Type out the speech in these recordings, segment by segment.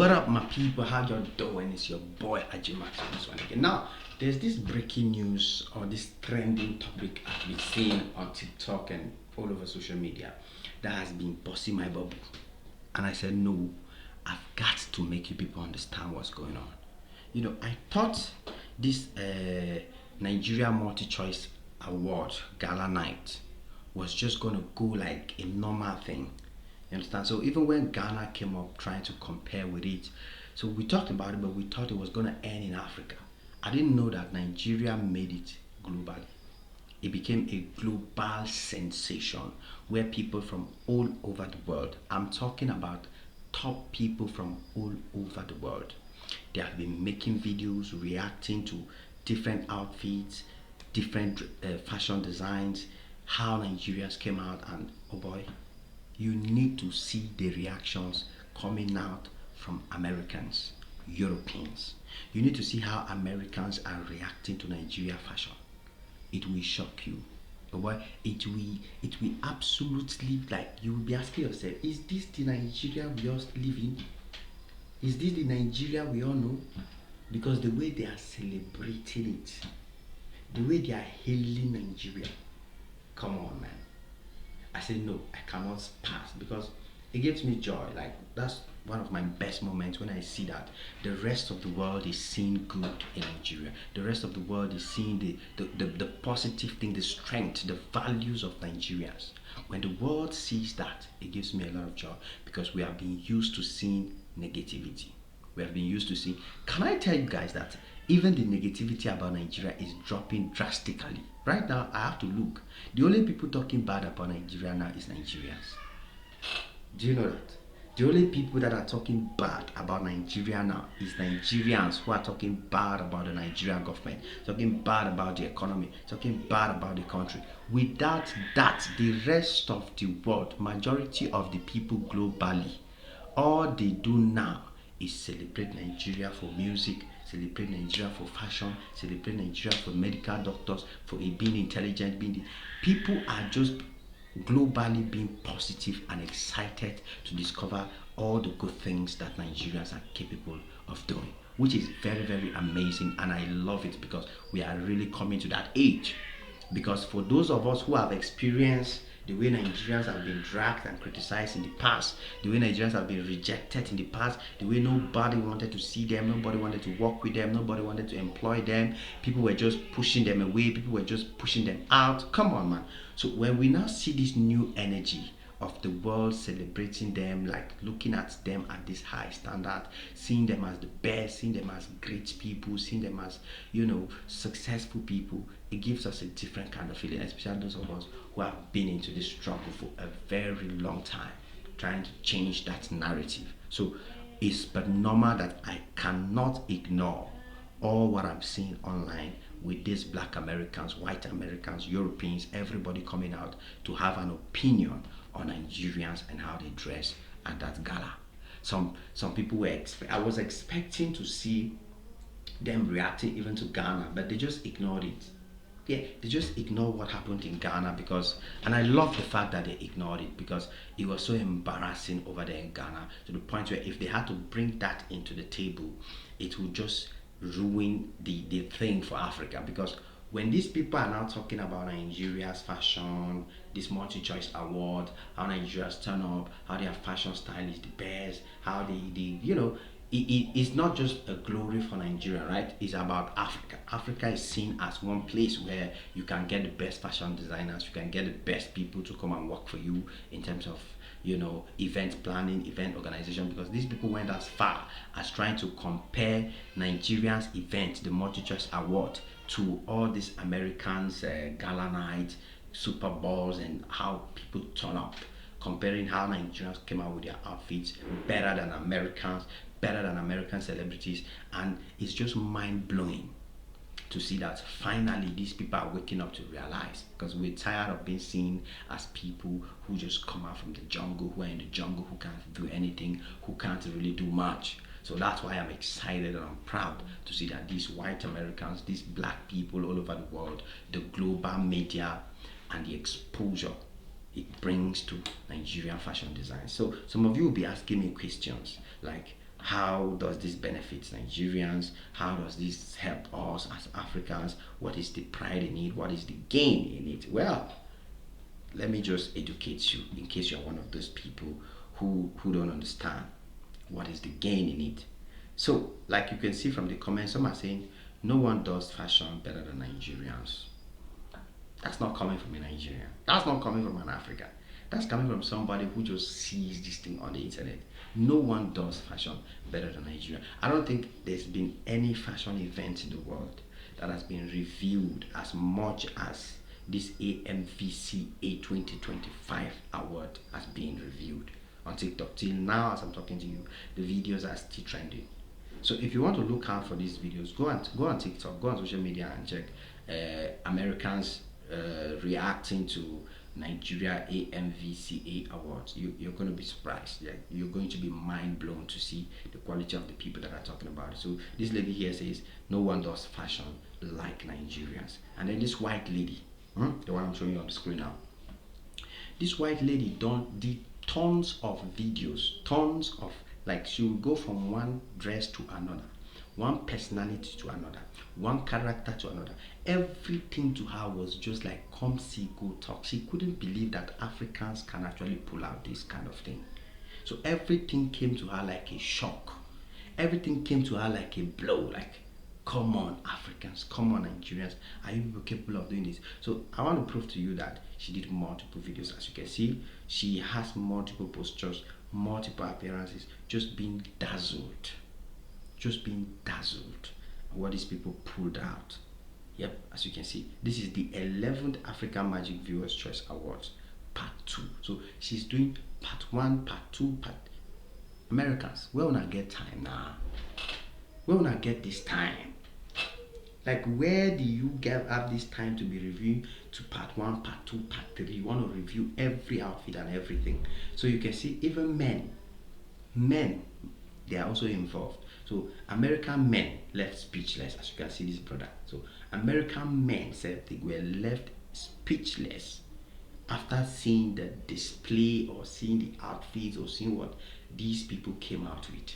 What up, my people? How y'all doing? It's your boy Ajimax on this one again. Now, there's this breaking news or this trending topic I've been seeing on TikTok and all over social media that has been busting my bubble. And I said, no, I've got to make you people understand what's going on. You know, I thought this Nigeria Multi-Choice Award Gala Night was just gonna go like a normal thing. You understand? So even when Ghana came up trying to compare with it, so we talked about it, but we thought it was gonna end in Africa. I didn't know that Nigeria made it globally. It became a global sensation where people from all over the world, I'm talking about top people from all over the world, they have been making videos reacting to different outfits, different fashion designs, how Nigerians came out, and oh boy, you need to see the reactions coming out from Americans, Europeans. You need to see how Americans are reacting to Nigeria fashion. It will shock you. But it will absolutely, like, you will be asking yourself, is this the Nigeria we all live in? Is this the Nigeria we all know? Because the way they are celebrating it, the way they are hailing Nigeria, come on, man. I said, no, I cannot pass, because it gives me joy. Like, that's one of my best moments when I see that the rest of the world is seeing good in Nigeria. The rest of the world is seeing the positive thing, the strength, the values of Nigerians. When the world sees that, it gives me a lot of joy, because we have been used to seeing negativity. We have been used to seeing. Can I tell you guys that even the negativity about Nigeria is dropping drastically? Right now, I have to look. The only people talking bad about Nigeria now is Nigerians. Do you know that? The only people that are talking bad about Nigeria now is Nigerians who are talking bad about the Nigerian government, talking bad about the economy, talking bad about the country. Without that, the rest of the world, majority of the people globally, all they do now is celebrate Nigeria for music, celebrate Nigeria for fashion, celebrate Nigeria for medical doctors, for it being intelligent, people are just globally being positive and excited to discover all the good things that Nigerians are capable of doing, which is very, very amazing, and I love it, because we are really coming to that age. Because for those of us who have experienced the way Nigerians have been dragged and criticized in the past, the way Nigerians have been rejected in the past, the way nobody wanted to see them, nobody wanted to work with them, nobody wanted to employ them, people were just pushing them away, people were just pushing them out. Come on, man. So when we now see this new energy of the world celebrating them, like looking at them at this high standard, seeing them as the best, seeing them as great people, seeing them as, successful people, it gives us a different kind of feeling, especially those of us who have been into this struggle for a very long time, trying to change that narrative. So it's but normal that I cannot ignore all what I'm seeing online with these black Americans, white Americans, Europeans, everybody coming out to have an opinion on Nigerians and how they dress at that gala. Some people I was expecting to see them reacting even to Ghana, but they just ignored it. Yeah, they just ignored what happened in Ghana, because, and I love the fact that they ignored it, because it was so embarrassing over there in Ghana, to the point where if they had to bring that into the table, it would just ruin the thing for Africa. Because when these people are now talking about Nigeria's fashion, this multi-choice award, how Nigerians turn up, how their fashion style is the best, how it's not just a glory for Nigeria, right? It's about Africa. Africa is seen as one place where you can get the best fashion designers, you can get the best people to come and work for you in terms of event planning, event organization, because these people went as far as trying to compare Nigeria's event, the multi-choice award, to all these Americans gala night, super balls, and how people turn up, comparing how Nigerians came out with their outfits better than Americans, better than American celebrities. And it's just mind-blowing to see that finally these people are waking up to realize, because we're tired of being seen as people who just come out from the jungle, who are in the jungle, who can't do anything, who can't really do much. So that's why I'm excited and I'm proud to see that these white Americans, these black people all over the world, the global media and the exposure it brings to Nigerian fashion design. So some of you will be asking me questions like, How does this benefit Nigerians? How does this help us as Africans? What is the pride in it? What is the gain in it? Well, let me just educate you in case you're one of those people who don't understand what is the gain in it. So, like you can see from the comments, some are saying no one does fashion better than Nigerians. That's not coming from a Nigerian. That's not coming from an African. That's coming from somebody who just sees this thing on the internet. No one does fashion better than Nigeria. I don't think there's been any fashion event in the world that has been reviewed as much as this AMVCA 2025 award has been reviewed on TikTok. Till now, as I'm talking to you, the videos are still trending. So if you want to look out for these videos, go on TikTok, go on social media and check Americans reacting to Nigeria AMVCA awards. You're going to be surprised. Yeah, you're going to be mind blown to see the quality of the people that are talking about it. So this lady here says no one does fashion like Nigerians. And then this white lady, the one I'm showing you on the screen now. This white lady did tons of videos, tons of, like, she would go from one dress to another, one personality to another, one character to another. Everything to her was just like, come see, go talk. She couldn't believe that Africans can actually pull out this kind of thing. So everything came to her like a shock. Everything came to her like a blow, like, come on Africans, come on Nigerians, are you people capable of doing this? So I want to prove to you that she did multiple videos. As you can see, she has multiple postures, multiple appearances, just being dazzled, what these people pulled out. Yep, as you can see, this is the 11th African Magic Viewers Choice Awards part 2. So she's doing part 1, part 2, part. Americans, we will not get time now. We will not get this time. Like, where do you have this time to be reviewing to part 1, part 2, part 3? You want to review every outfit and everything. So you can see even men, they are also involved. So American men left speechless, as you can see this brother. So American men said they were left speechless after seeing the display or seeing the outfits or seeing what these people came out with.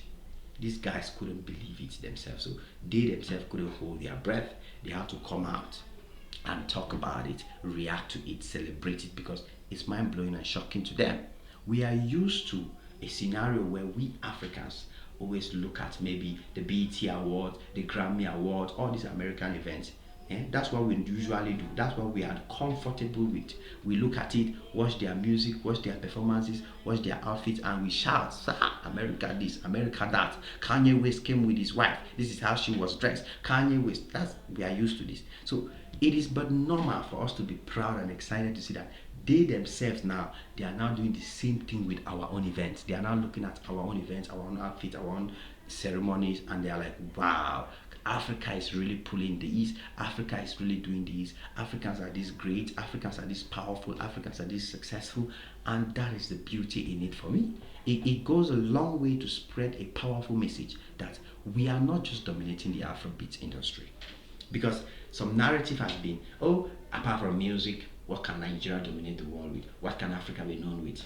These guys couldn't believe it themselves. So they themselves couldn't hold their breath. They had to come out and talk about it, react to it, celebrate it, because it's mind-blowing and shocking to them. We are used to a scenario where we Africans always look at maybe the BET Awards, the Grammy Awards, all these American events. That's what we usually do. That's what we are comfortable with. We look at it, watch their music, watch their performances, watch their outfits, and we shout, America this, America that. Kanye West came with his wife. This is how she was dressed. Kanye West. We are used to this. So it is but normal for us to be proud and excited to see that they themselves now, they are now doing the same thing with our own events. They are now looking at our own events, our own outfits, our own ceremonies, and they are like, wow, Africa is really pulling this. Africa is really doing this. Africans are this great. Africans are this powerful. Africans are this successful. And that is the beauty in it for me. It goes a long way to spread a powerful message that we are not just dominating the Afrobeat industry. Because some narrative has been, oh, apart from music, what can Nigeria dominate the world with? What can Africa be known with?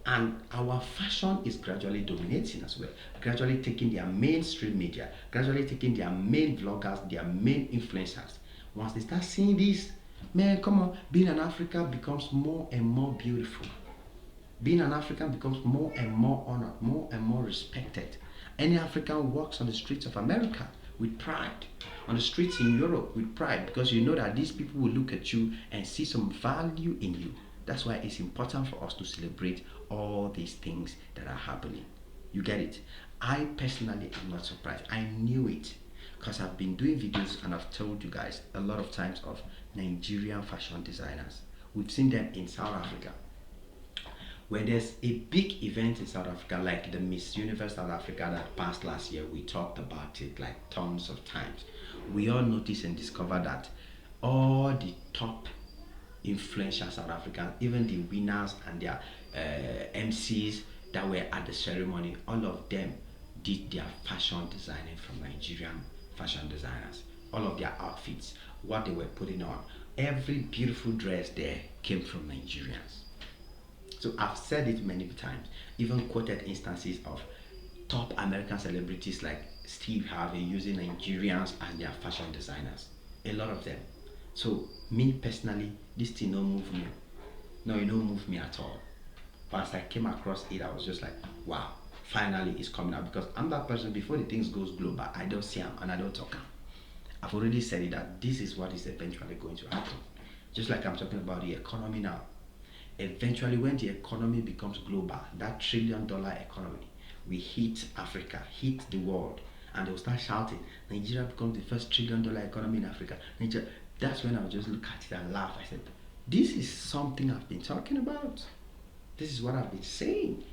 And our fashion is gradually dominating as well, gradually taking their mainstream media, gradually taking their main vloggers, their main influencers. Once they start seeing this, man, come on, being an African becomes more and more beautiful. Being an African becomes more and more honored, more and more respected. Any African walks on the streets of America with pride, on the streets in Europe with pride, because you know that these people will look at you and see some value in you. That's why it's important for us to celebrate all these things that are happening. You get it? I personally am not surprised. I knew it because I've been doing videos and I've told you guys a lot of times of Nigerian fashion designers. We've seen them in South Africa. When there's a big event in South Africa, like the Miss Universe South Africa that passed last year, we talked about it like tons of times. We all noticed and discovered that all the top influential South Africans, even the winners and their MCs that were at the ceremony, all of them did their fashion designing from Nigerian fashion designers. All of their outfits, what they were putting on, every beautiful dress there came from Nigerians. So I've said it many times, even quoted instances of top American celebrities like Steve Harvey using Nigerians as their fashion designers. A lot of them. So me personally, this thing don't move me. No, it don't move me at all. But as I came across it, I was just like, wow, finally it's coming out, because I'm that person. Before the things goes global, I don't see them and I don't talk them. I've already said it, that this is what is eventually going to happen. Just like I'm talking about the economy now. Eventually, when the economy becomes global, that $1 trillion economy, we hit Africa, hit the world, and they'll start shouting, Nigeria becomes the first $1 trillion economy in Africa. Nigeria. That's when I'll just look at it and laugh. I said, this is something I've been talking about. This is what I've been saying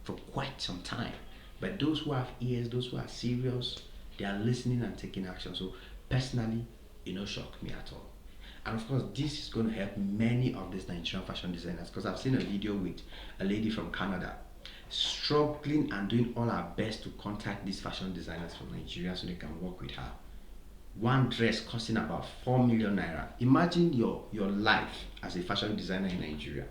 for quite some time. But those who have ears, those who are serious, they are listening and taking action. So personally, it don't shock me at all. And of course, this is going to help many of these Nigerian fashion designers, because I've seen a video with a lady from Canada struggling and doing all her best to contact these fashion designers from Nigeria so they can work with her. One dress costing about 4 million naira. Imagine your life as a fashion designer in Nigeria.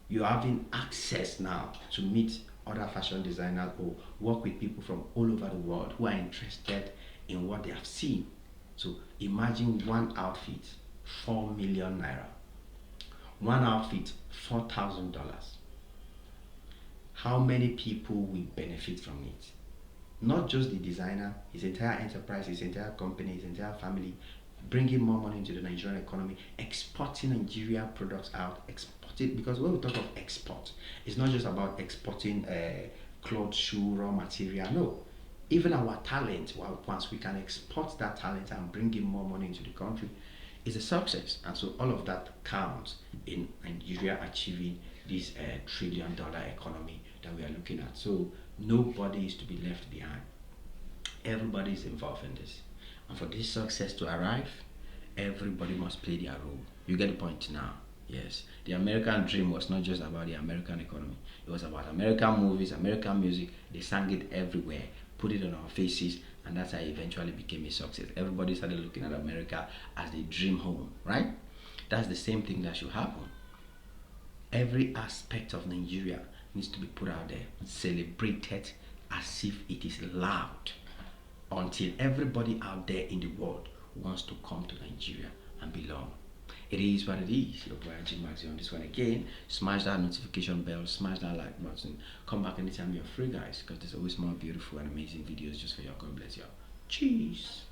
You're having access now to meet other fashion designers or work with people from all over the world who are interested in what they have seen. So imagine one outfit, 4 million naira. One outfit, $4,000. How many people will benefit from it? Not just the designer, his entire enterprise, his entire company, his entire family, bringing more money into the Nigerian economy, exporting Nigerian products out, exporting, because when we talk of export, it's not just about exporting clothes, shoe, raw material, no. Even our talent, well, once we can export that talent and bring in more money into the country, is a success. And so all of that counts in Nigeria achieving this $1 trillion economy that we are looking at. So nobody is to be left behind. Everybody is involved in this. And for this success to arrive, everybody must play their role. You get the point now? Yes. The American dream was not just about the American economy. It was about American movies, American music. They sang it everywhere, put it on our faces, and that's how it eventually became a success. Everybody started looking at America as the dream home, right? That's the same thing that should happen. Every aspect of Nigeria needs to be put out there, celebrated as if it is loud, until everybody out there in the world wants to come to Nigeria and belong. It is what it is. Your boy Maxi on this one again. Smash that notification bell, smash that like button. Come back anytime you're free, guys, because there's always more beautiful and amazing videos just for you. God bless you. Cheers.